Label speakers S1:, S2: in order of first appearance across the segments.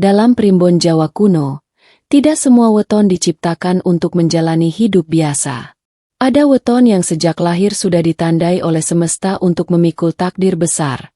S1: Dalam primbon Jawa kuno, tidak semua weton diciptakan untuk menjalani hidup biasa. Ada weton yang sejak lahir sudah ditandai oleh semesta untuk memikul takdir besar,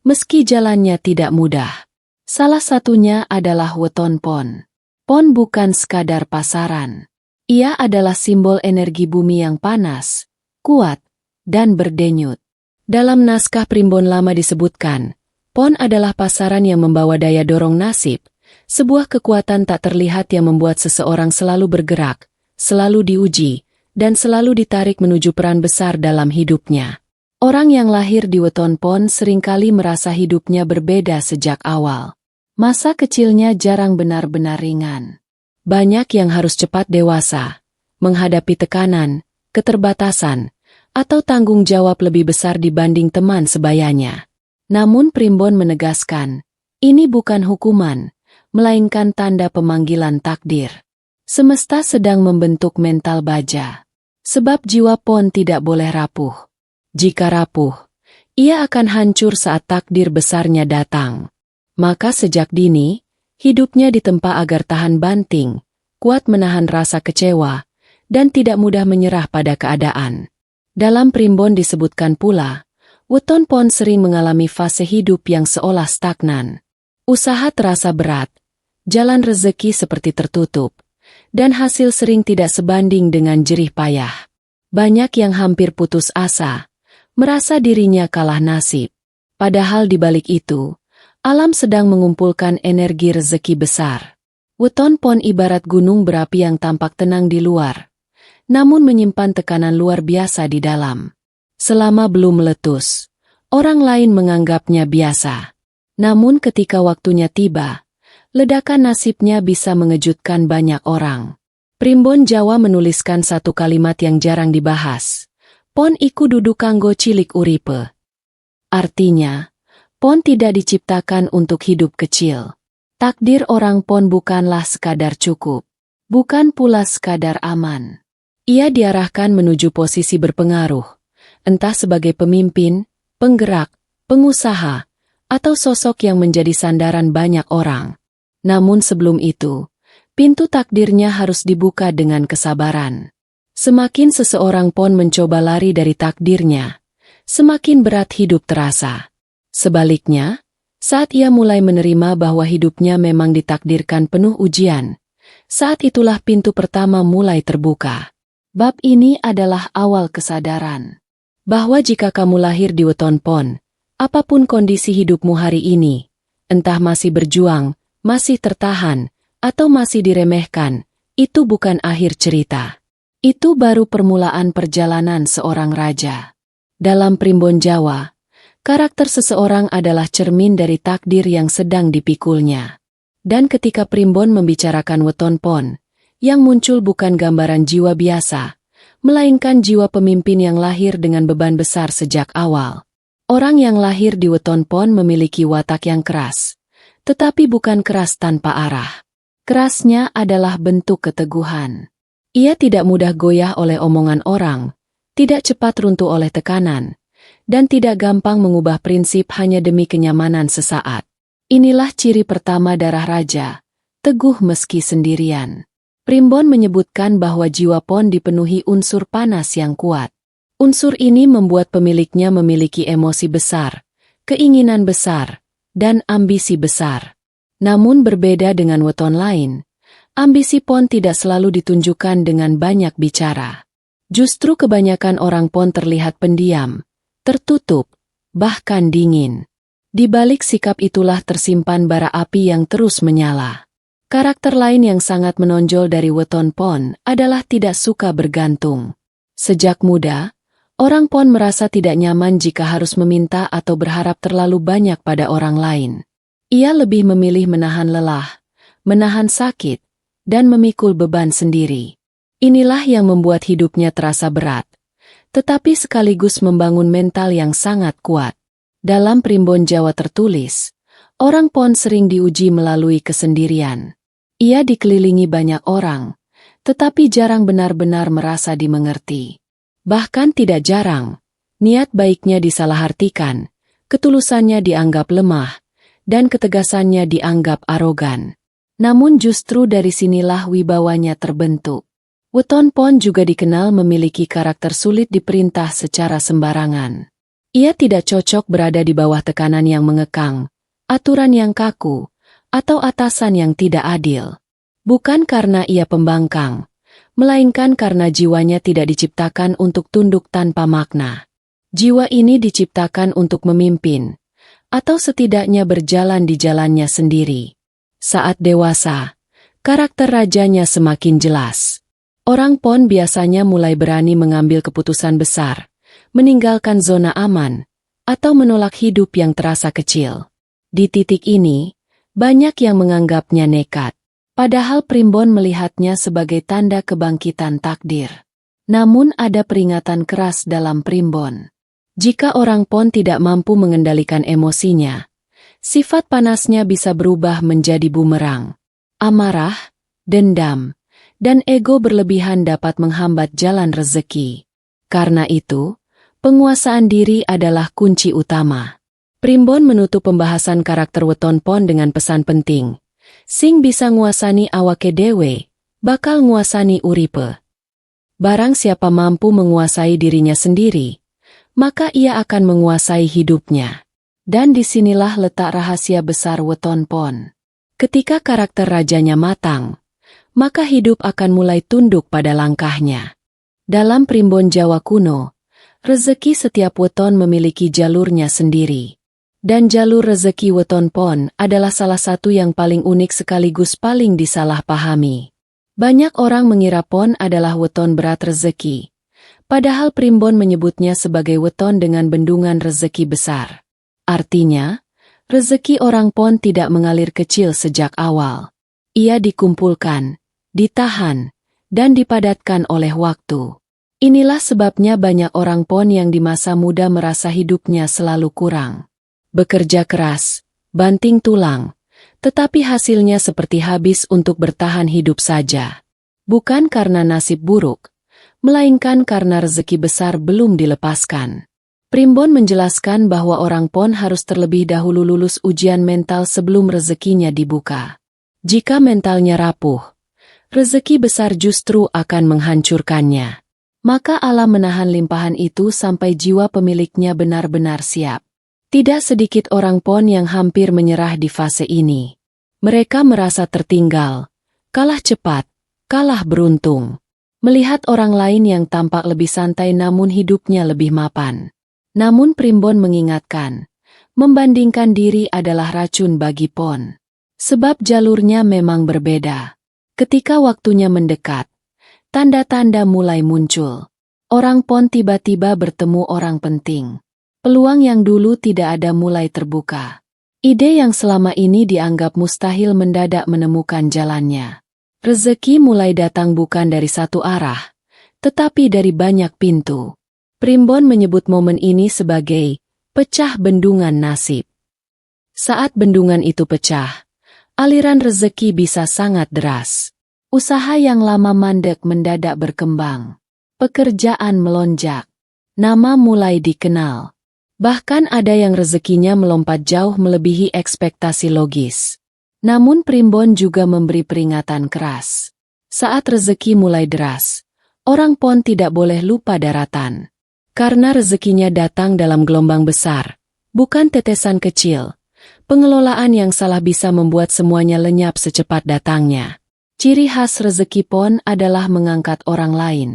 S1: meski jalannya tidak mudah. Salah satunya adalah weton Pon. Pon bukan sekadar pasaran. Ia adalah simbol energi bumi yang panas, kuat, dan berdenyut. Dalam naskah primbon lama disebutkan, Pon adalah pasaran yang membawa daya dorong nasib, sebuah kekuatan tak terlihat yang membuat seseorang selalu bergerak, selalu diuji, dan selalu ditarik menuju peran besar dalam hidupnya. Orang yang lahir di weton Pon seringkali merasa hidupnya berbeda sejak awal. Masa kecilnya jarang benar-benar ringan. Banyak yang harus cepat dewasa, menghadapi tekanan, keterbatasan, atau tanggung jawab lebih besar dibanding teman sebayanya. Namun primbon menegaskan, ini bukan hukuman, melainkan tanda pemanggilan takdir. Semesta sedang membentuk mental baja. Sebab jiwa Pon tidak boleh rapuh. Jika rapuh, ia akan hancur saat takdir besarnya datang. Maka sejak dini, hidupnya ditempa agar tahan banting, kuat menahan rasa kecewa, dan tidak mudah menyerah pada keadaan. Dalam primbon disebutkan pula, weton Pon sering mengalami fase hidup yang seolah stagnan. Usaha terasa berat, jalan rezeki seperti tertutup, dan hasil sering tidak sebanding dengan jerih payah. Banyak yang hampir putus asa, merasa dirinya kalah nasib. Padahal di balik itu, alam sedang mengumpulkan energi rezeki besar. Weton Pon ibarat gunung berapi yang tampak tenang di luar, namun menyimpan tekanan luar biasa di dalam. Selama belum meletus, orang lain menganggapnya biasa. Namun ketika waktunya tiba, ledakan nasibnya bisa mengejutkan banyak orang. Primbon Jawa menuliskan satu kalimat yang jarang dibahas. Pon iku dudu kanggo cilik uripe. Artinya, Pon tidak diciptakan untuk hidup kecil. Takdir orang Pon bukanlah sekadar cukup, bukan pula sekadar aman. Ia diarahkan menuju posisi berpengaruh, entah sebagai pemimpin, penggerak, pengusaha, atau sosok yang menjadi sandaran banyak orang. Namun sebelum itu, pintu takdirnya harus dibuka dengan kesabaran. Semakin seseorang Pon mencoba lari dari takdirnya, semakin berat hidup terasa. Sebaliknya, saat ia mulai menerima bahwa hidupnya memang ditakdirkan penuh ujian, saat itulah pintu pertama mulai terbuka. Bab ini adalah awal kesadaran bahwa jika kamu lahir di weton Pon, apapun kondisi hidupmu hari ini, entah masih berjuang, masih tertahan, atau masih diremehkan, itu bukan akhir cerita. Itu baru permulaan perjalanan seorang raja. Dalam primbon Jawa, karakter seseorang adalah cermin dari takdir yang sedang dipikulnya. Dan ketika primbon membicarakan weton Pon, yang muncul bukan gambaran jiwa biasa, melainkan jiwa pemimpin yang lahir dengan beban besar sejak awal. Orang yang lahir di weton Pon memiliki watak yang keras, tetapi bukan keras tanpa arah. Kerasnya adalah bentuk keteguhan. Ia tidak mudah goyah oleh omongan orang, tidak cepat runtuh oleh tekanan, dan tidak gampang mengubah prinsip hanya demi kenyamanan sesaat. Inilah ciri pertama darah raja, teguh meski sendirian. Primbon menyebutkan bahwa jiwa Pon dipenuhi unsur panas yang kuat. Unsur ini membuat pemiliknya memiliki emosi besar, keinginan besar, dan ambisi besar. Namun berbeda dengan weton lain, ambisi Pon tidak selalu ditunjukkan dengan banyak bicara. Justru kebanyakan orang Pon terlihat pendiam, tertutup, bahkan dingin. Di balik sikap itulah tersimpan bara api yang terus menyala. Karakter lain yang sangat menonjol dari weton Pon adalah tidak suka bergantung. Sejak muda, orang Pon merasa tidak nyaman jika harus meminta atau berharap terlalu banyak pada orang lain. Ia lebih memilih menahan lelah, menahan sakit, dan memikul beban sendiri. Inilah yang membuat hidupnya terasa berat, tetapi sekaligus membangun mental yang sangat kuat. Dalam primbon Jawa tertulis, orang Pon sering diuji melalui kesendirian. Ia dikelilingi banyak orang, tetapi jarang benar-benar merasa dimengerti. Bahkan tidak jarang, niat baiknya disalahartikan, ketulusannya dianggap lemah, dan ketegasannya dianggap arogan. Namun justru dari sinilah wibawanya terbentuk. Weton Pon juga dikenal memiliki karakter sulit diperintah secara sembarangan. Ia tidak cocok berada di bawah tekanan yang mengekang, aturan yang kaku, atau atasan yang tidak adil. Bukan karena ia pembangkang, melainkan karena jiwanya tidak diciptakan untuk tunduk tanpa makna. Jiwa ini diciptakan untuk memimpin, atau setidaknya berjalan di jalannya sendiri. Saat dewasa, karakter rajanya semakin jelas. Orang Pon biasanya mulai berani mengambil keputusan besar, meninggalkan zona aman, atau menolak hidup yang terasa kecil. Di titik ini, banyak yang menganggapnya nekat, padahal Primbon melihatnya sebagai tanda kebangkitan takdir. Namun ada peringatan keras dalam Primbon. Jika orang Pon tidak mampu mengendalikan emosinya, sifat panasnya bisa berubah menjadi bumerang. Amarah, dendam, dan ego berlebihan dapat menghambat jalan rezeki. Karena itu, penguasaan diri adalah kunci utama. Primbon menutup pembahasan karakter Weton Pon dengan pesan penting. Sing bisa nguasani awake dewe, bakal nguasani uripe. Barang siapa mampu menguasai dirinya sendiri, maka ia akan menguasai hidupnya. Dan disinilah letak rahasia besar Weton Pon. Ketika karakter rajanya matang, maka hidup akan mulai tunduk pada langkahnya. Dalam Primbon Jawa kuno, rezeki setiap weton memiliki jalurnya sendiri. Dan jalur rezeki Weton Pon adalah salah satu yang paling unik sekaligus paling disalahpahami. Banyak orang mengira Pon adalah weton berat rezeki, padahal Primbon menyebutnya sebagai weton dengan bendungan rezeki besar. Artinya, rezeki orang Pon tidak mengalir kecil sejak awal. Ia dikumpulkan, ditahan, dan dipadatkan oleh waktu. Inilah sebabnya banyak orang Pon yang di masa muda merasa hidupnya selalu kurang. Bekerja keras, banting tulang, tetapi hasilnya seperti habis untuk bertahan hidup saja. Bukan karena nasib buruk, melainkan karena rezeki besar belum dilepaskan. Primbon menjelaskan bahwa orang Pon harus terlebih dahulu lulus ujian mental sebelum rezekinya dibuka. Jika mentalnya rapuh, rezeki besar justru akan menghancurkannya. Maka alam menahan limpahan itu sampai jiwa pemiliknya benar-benar siap. Tidak sedikit orang Pon yang hampir menyerah di fase ini. Mereka merasa tertinggal, kalah cepat, kalah beruntung. Melihat orang lain yang tampak lebih santai namun hidupnya lebih mapan. Namun Primbon mengingatkan, membandingkan diri adalah racun bagi Pon. Sebab jalurnya memang berbeda. Ketika waktunya mendekat, tanda-tanda mulai muncul. Orang Pon tiba-tiba bertemu orang penting. Peluang yang dulu tidak ada mulai terbuka. Ide yang selama ini dianggap mustahil mendadak menemukan jalannya. Rezeki mulai datang bukan dari satu arah, tetapi dari banyak pintu. Primbon menyebut momen ini sebagai pecah bendungan nasib. Saat bendungan itu pecah, aliran rezeki bisa sangat deras. Usaha yang lama mandek mendadak berkembang. Pekerjaan melonjak. Nama mulai dikenal. Bahkan ada yang rezekinya melompat jauh melebihi ekspektasi logis. Namun Primbon juga memberi peringatan keras. Saat rezeki mulai deras, orang Pon tidak boleh lupa daratan. Karena rezekinya datang dalam gelombang besar, bukan tetesan kecil. Pengelolaan yang salah bisa membuat semuanya lenyap secepat datangnya. Ciri khas rezeki Pon adalah mengangkat orang lain.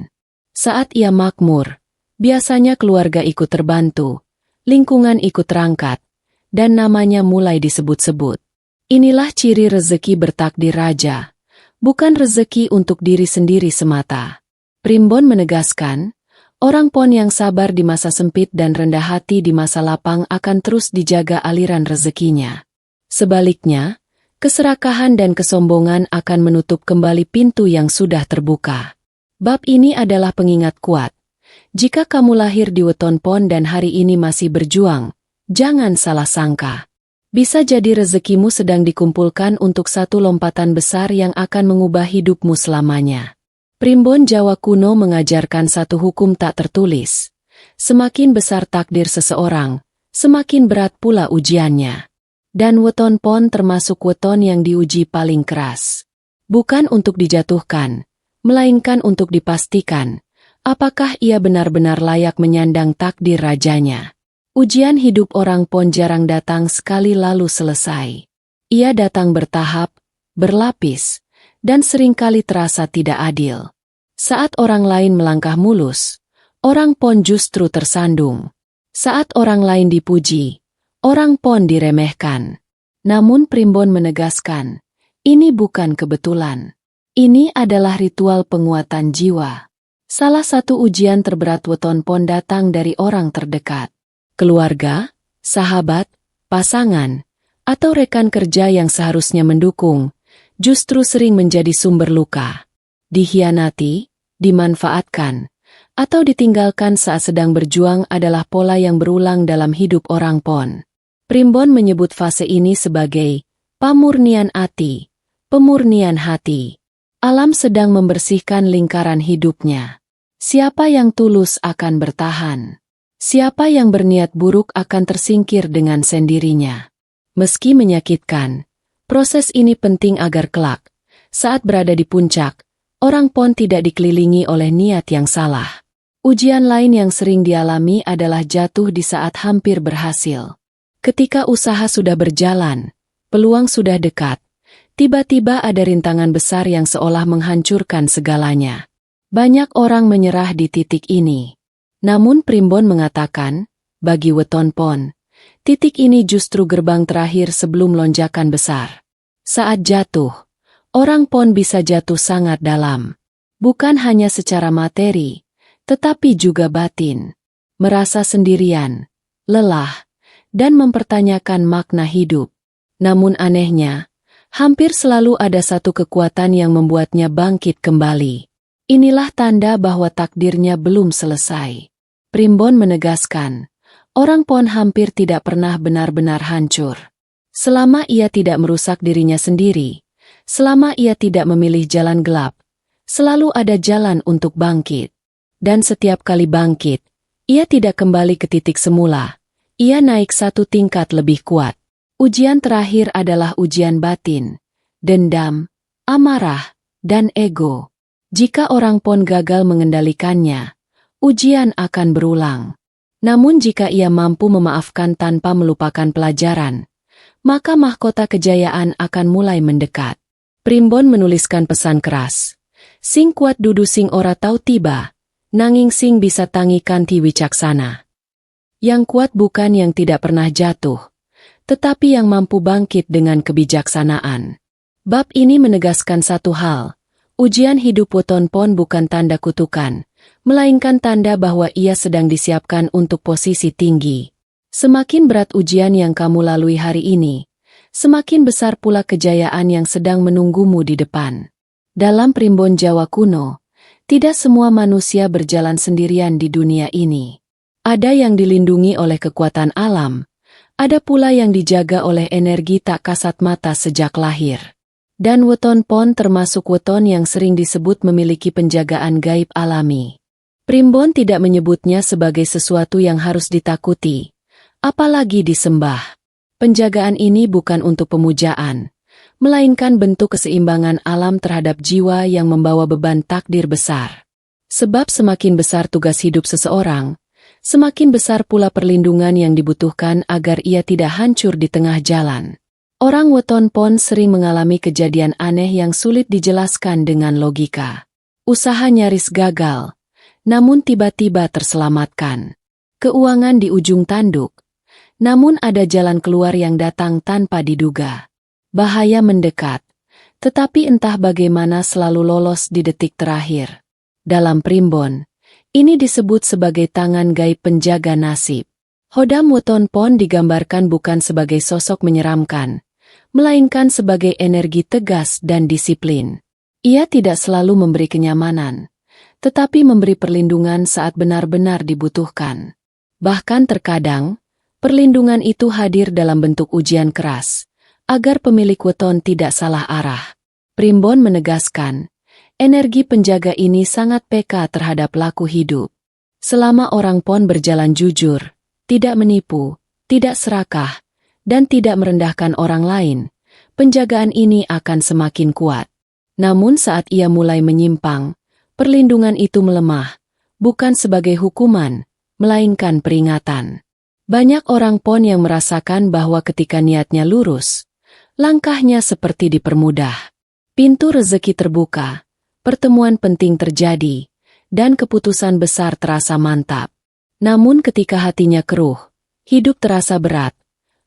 S1: Saat ia makmur, biasanya keluarga ikut terbantu, lingkungan ikut terangkat, dan namanya mulai disebut-sebut. Inilah ciri rezeki bertakdir raja, bukan rezeki untuk diri sendiri semata. Primbon menegaskan, orang Pon yang sabar di masa sempit dan rendah hati di masa lapang akan terus dijaga aliran rezekinya. Sebaliknya, keserakahan dan kesombongan akan menutup kembali pintu yang sudah terbuka. Bab ini adalah pengingat kuat. Jika kamu lahir di Weton Pon dan hari ini masih berjuang, jangan salah sangka. Bisa jadi rezekimu sedang dikumpulkan untuk satu lompatan besar yang akan mengubah hidupmu selamanya. Primbon Jawa kuno mengajarkan satu hukum tak tertulis. Semakin besar takdir seseorang, semakin berat pula ujiannya. Dan weton pon termasuk weton yang diuji paling keras. Bukan untuk dijatuhkan, melainkan untuk dipastikan, apakah ia benar-benar layak menyandang takdir rajanya. Ujian hidup orang pon jarang datang sekali lalu selesai. Ia datang bertahap, berlapis, dan seringkali terasa tidak adil. Saat orang lain melangkah mulus, orang pon justru tersandung. Saat orang lain dipuji, orang pon diremehkan. Namun Primbon menegaskan, ini bukan kebetulan. Ini adalah ritual penguatan jiwa. Salah satu ujian terberat weton pon datang dari orang terdekat. Keluarga, sahabat, pasangan, atau rekan kerja yang seharusnya mendukung, justru sering menjadi sumber luka. Dikhianati, dimanfaatkan, atau ditinggalkan saat sedang berjuang adalah pola yang berulang dalam hidup orang pon. Primbon menyebut fase ini sebagai pamurnian ati, pemurnian hati. Alam sedang membersihkan lingkaran hidupnya. Siapa yang tulus akan bertahan. Siapa yang berniat buruk akan tersingkir dengan sendirinya. Meski menyakitkan, proses ini penting agar kelak, saat berada di puncak, orang pon tidak dikelilingi oleh niat yang salah. Ujian lain yang sering dialami adalah jatuh di saat hampir berhasil. Ketika usaha sudah berjalan, peluang sudah dekat, tiba-tiba ada rintangan besar yang seolah menghancurkan segalanya. Banyak orang menyerah di titik ini. Namun Primbon mengatakan, bagi weton pon, titik ini justru gerbang terakhir sebelum lonjakan besar. Saat jatuh, orang pon bisa jatuh sangat dalam. Bukan hanya secara materi, tetapi juga batin. Merasa sendirian, lelah, dan mempertanyakan makna hidup. Namun anehnya, hampir selalu ada satu kekuatan yang membuatnya bangkit kembali. Inilah tanda bahwa takdirnya belum selesai. Primbon menegaskan, orang pon hampir tidak pernah benar-benar hancur. Selama ia tidak merusak dirinya sendiri, selama ia tidak memilih jalan gelap, selalu ada jalan untuk bangkit. Dan setiap kali bangkit, ia tidak kembali ke titik semula. Ia naik satu tingkat lebih kuat. Ujian terakhir adalah ujian batin, dendam, amarah, dan ego. Jika orang pon gagal mengendalikannya, ujian akan berulang. Namun jika ia mampu memaafkan tanpa melupakan pelajaran, maka mahkota kejayaan akan mulai mendekat. Primbon menuliskan pesan keras. Sing kuat dudu sing ora tau tiba, nanging sing bisa tangi kanthi wicaksana. Yang kuat bukan yang tidak pernah jatuh, tetapi yang mampu bangkit dengan kebijaksanaan. Bab ini menegaskan satu hal, ujian hidup weton pon bukan tanda kutukan, melainkan tanda bahwa ia sedang disiapkan untuk posisi tinggi. Semakin berat ujian yang kamu lalui hari ini, semakin besar pula kejayaan yang sedang menunggumu di depan. Dalam Primbon Jawa kuno, tidak semua manusia berjalan sendirian di dunia ini. Ada yang dilindungi oleh kekuatan alam, ada pula yang dijaga oleh energi tak kasat mata sejak lahir. Dan weton pon termasuk weton yang sering disebut memiliki penjagaan gaib alami. Primbon tidak menyebutnya sebagai sesuatu yang harus ditakuti, apalagi disembah. Penjagaan ini bukan untuk pemujaan, melainkan bentuk keseimbangan alam terhadap jiwa yang membawa beban takdir besar. Sebab semakin besar tugas hidup seseorang, semakin besar pula perlindungan yang dibutuhkan agar ia tidak hancur di tengah jalan. Orang weton pon sering mengalami kejadian aneh yang sulit dijelaskan dengan logika. Usaha nyaris gagal, namun tiba-tiba terselamatkan. Keuangan di ujung tanduk, namun ada jalan keluar yang datang tanpa diduga. Bahaya mendekat, tetapi entah bagaimana selalu lolos di detik terakhir. Dalam Primbon, ini disebut sebagai tangan gaib penjaga nasib. Hodam weton pon digambarkan bukan sebagai sosok menyeramkan, melainkan sebagai energi tegas dan disiplin. Ia tidak selalu memberi kenyamanan, tetapi memberi perlindungan saat benar-benar dibutuhkan. Bahkan terkadang, perlindungan itu hadir dalam bentuk ujian keras, agar pemilik weton tidak salah arah. Primbon menegaskan, energi penjaga ini sangat peka terhadap laku hidup. Selama orang pon berjalan jujur, tidak menipu, tidak serakah, dan tidak merendahkan orang lain, penjagaan ini akan semakin kuat. Namun saat ia mulai menyimpang, perlindungan itu melemah, bukan sebagai hukuman, melainkan peringatan. Banyak orang pon yang merasakan bahwa ketika niatnya lurus, langkahnya seperti dipermudah. Pintu rezeki terbuka, pertemuan penting terjadi, dan keputusan besar terasa mantap. Namun ketika hatinya keruh, hidup terasa berat,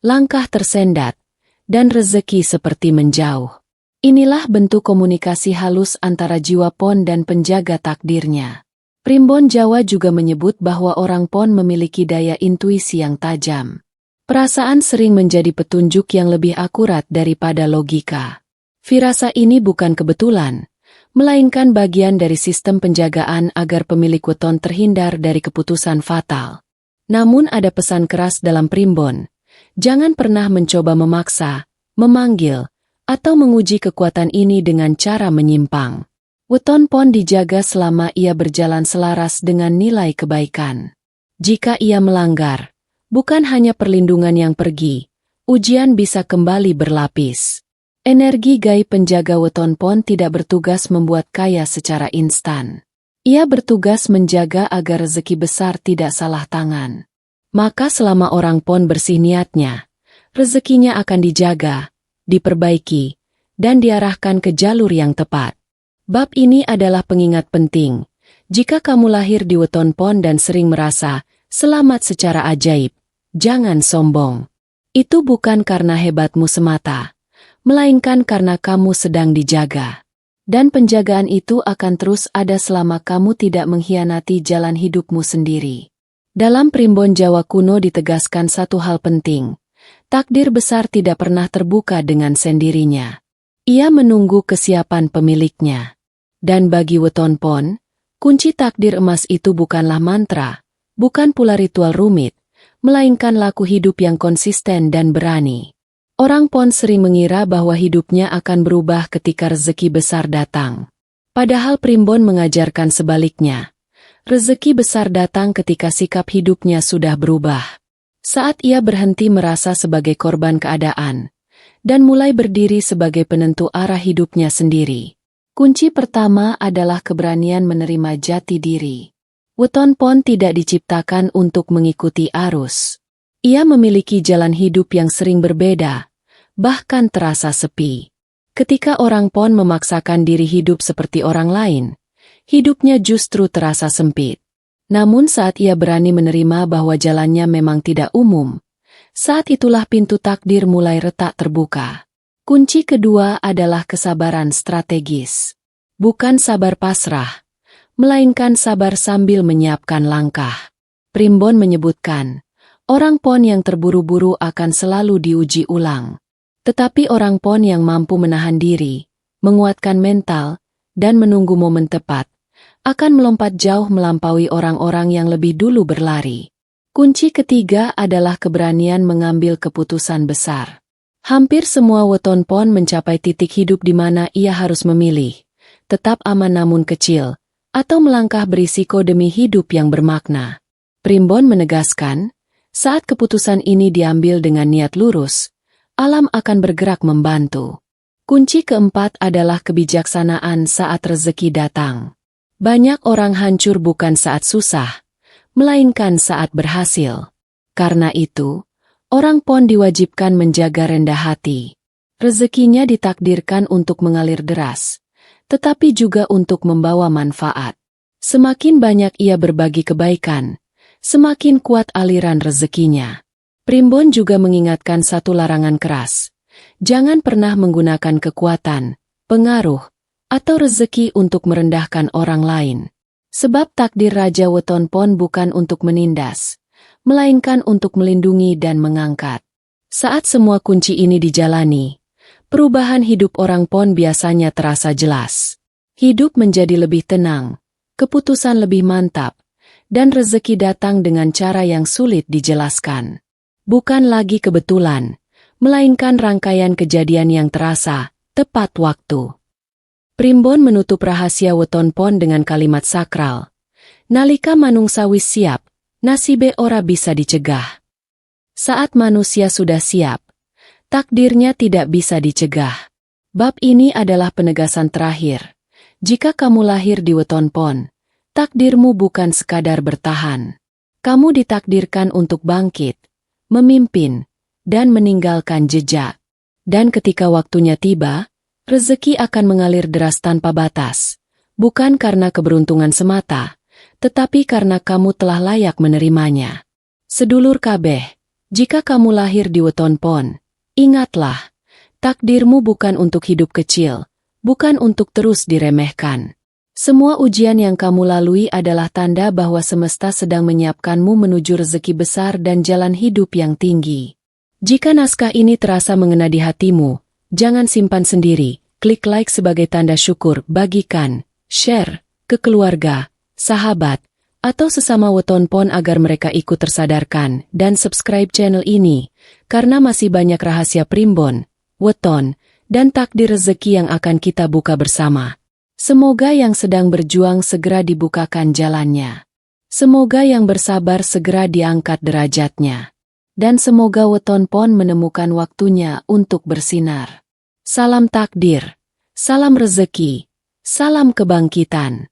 S1: langkah tersendat, dan rezeki seperti menjauh. Inilah bentuk komunikasi halus antara jiwa pon dan penjaga takdirnya. Primbon Jawa juga menyebut bahwa orang pon memiliki daya intuisi yang tajam. Perasaan sering menjadi petunjuk yang lebih akurat daripada logika. Firasa ini bukan kebetulan, melainkan bagian dari sistem penjagaan agar pemilik weton terhindar dari keputusan fatal. Namun ada pesan keras dalam primbon, jangan pernah mencoba memaksa, memanggil, atau menguji kekuatan ini dengan cara menyimpang. Weton pon dijaga selama ia berjalan selaras dengan nilai kebaikan. Jika ia melanggar, bukan hanya perlindungan yang pergi, ujian bisa kembali berlapis. Energi gaib penjaga weton pon tidak bertugas membuat kaya secara instan. Ia bertugas menjaga agar rezeki besar tidak salah tangan. Maka selama orang pon bersih niatnya, rezekinya akan dijaga, diperbaiki, dan diarahkan ke jalur yang tepat. Bab ini adalah pengingat penting. Jika kamu lahir di weton pon dan sering merasa selamat secara ajaib, jangan sombong. Itu bukan karena hebatmu semata, melainkan karena kamu sedang dijaga. Dan penjagaan itu akan terus ada selama kamu tidak mengkhianati jalan hidupmu sendiri. Dalam primbon Jawa kuno ditegaskan satu hal penting. Takdir besar tidak pernah terbuka dengan sendirinya. Ia menunggu kesiapan pemiliknya. Dan bagi weton pon, kunci takdir emas itu bukanlah mantra, bukan pula ritual rumit, melainkan laku hidup yang konsisten dan berani. Orang pon sering mengira bahwa hidupnya akan berubah ketika rezeki besar datang. Padahal primbon mengajarkan sebaliknya. Rezeki besar datang ketika sikap hidupnya sudah berubah. Saat ia berhenti merasa sebagai korban keadaan, dan mulai berdiri sebagai penentu arah hidupnya sendiri. Kunci pertama adalah keberanian menerima jati diri. Weton pon tidak diciptakan untuk mengikuti arus. Ia memiliki jalan hidup yang sering berbeda, bahkan terasa sepi. Ketika orang pon memaksakan diri hidup seperti orang lain, hidupnya justru terasa sempit. Namun saat ia berani menerima bahwa jalannya memang tidak umum, saat itulah pintu takdir mulai retak terbuka. Kunci kedua adalah kesabaran strategis. Bukan sabar pasrah, melainkan sabar sambil menyiapkan langkah. Primbon menyebutkan, orang pon yang terburu-buru akan selalu diuji ulang. Tetapi orang pon yang mampu menahan diri, menguatkan mental, dan menunggu momen tepat, akan melompat jauh melampaui orang-orang yang lebih dulu berlari. Kunci ketiga adalah keberanian mengambil keputusan besar. Hampir semua weton pon mencapai titik hidup di mana ia harus memilih, tetap aman namun kecil, atau melangkah berisiko demi hidup yang bermakna. Primbon menegaskan, saat keputusan ini diambil dengan niat lurus, alam akan bergerak membantu. Kunci keempat adalah kebijaksanaan saat rezeki datang. Banyak orang hancur bukan saat susah, melainkan saat berhasil. Karena itu, orang pon diwajibkan menjaga rendah hati. Rezekinya ditakdirkan untuk mengalir deras, tetapi juga untuk membawa manfaat. Semakin banyak ia berbagi kebaikan, semakin kuat aliran rezekinya. Primbon juga mengingatkan satu larangan keras. Jangan pernah menggunakan kekuatan, pengaruh, atau rezeki untuk merendahkan orang lain. Sebab takdir Raja Weton Pon bukan untuk menindas, melainkan untuk melindungi dan mengangkat. Saat semua kunci ini dijalani, perubahan hidup orang pon biasanya terasa jelas. Hidup menjadi lebih tenang, keputusan lebih mantap, dan rezeki datang dengan cara yang sulit dijelaskan. Bukan lagi kebetulan, melainkan rangkaian kejadian yang terasa tepat waktu. Primbon menutup rahasia Weton Pon dengan kalimat sakral. Nalika manungsa wis siap, nasibe ora bisa dicegah. Saat manusia sudah siap, Takdirnya tidak bisa dicegah. Bab ini adalah penegasan terakhir. Jika kamu lahir di weton pon, takdirmu bukan sekadar bertahan. Kamu ditakdirkan untuk bangkit, memimpin, dan meninggalkan jejak. Dan ketika waktunya tiba, rezeki akan mengalir deras tanpa batas. Bukan karena keberuntungan semata, tetapi karena kamu telah layak menerimanya. Sedulur kabeh, jika kamu lahir di weton pon, ingatlah, takdirmu bukan untuk hidup kecil, bukan untuk terus diremehkan. Semua ujian yang kamu lalui adalah tanda bahwa semesta sedang menyiapkanmu menuju rezeki besar dan jalan hidup yang tinggi. Jika naskah ini terasa mengena di hatimu, jangan simpan sendiri, klik like sebagai tanda syukur, bagikan, share, ke keluarga, sahabat, atau sesama weton pon agar mereka ikut tersadarkan, dan subscribe channel ini, karena masih banyak rahasia primbon, weton, dan takdir rezeki yang akan kita buka bersama. Semoga yang sedang berjuang segera dibukakan jalannya. Semoga yang bersabar segera diangkat derajatnya. Dan semoga weton pon menemukan waktunya untuk bersinar. Salam takdir, salam rezeki, salam kebangkitan.